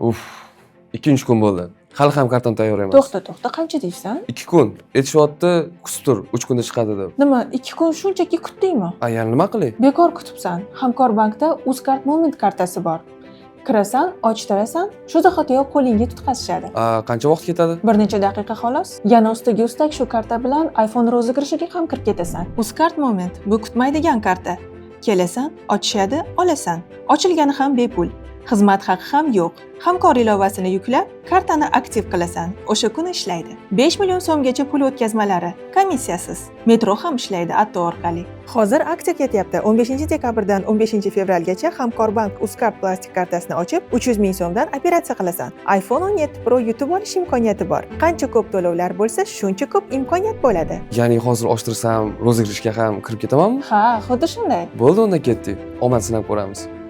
Uf, 2-3 kun bo'ldi. Hali ham karton tayyor emas. To'xta, qancha deysan? 2 kun. Aytishyapti, kutib tur, 3 kunda chiqadi deb. Nima, 2 kun shunchaki kutdingmi? Yana nima qilay? Bekor kutibsan. Hamkorbankda UzCard Moment kartasi bor. Kirasan, ochittirasan, shu zahotiyoq qo'lingga tutqazishadi. Qancha vaqt ketadi? Bir necha daqiqa xolos. Yana ustiga ustak shu karta bilan iPhone rozigrishiga ham kirib ketasan. UzCard Moment bu kutmaydigan karta. Kelasan, ochishadi, olasan. Ochilgani ham bepul. Xizmat haqi ham yo'q. Hamkor ilovasini yuklab, kartani aktiv qilasan. O'sha kuni ishlaydi. 5 million so'mgacha pul o'tkazmalari, komissiyasiz. Metro ham ishlaydi Atto orqali. Hozir aksiya ketyapti. 15-dekabrdan 15-fevralgacha Hamkorbank UzCard plastik kartasini ochib, 300 ming so'mdan operatsiya qilasan. iPhone 17 Pro yutib olish imkoniyati bor. Qancha ko'p to'lovlar bo'lsa, shuncha ko'p imkoniyat bo'ladi. Ya'ni hozir ochtirsam, rozigrishiga ham kirib ketamanmi? Ha, xuddi shunday. Bo'ldi, unda ketdik. Omad sinab ko'ramiz.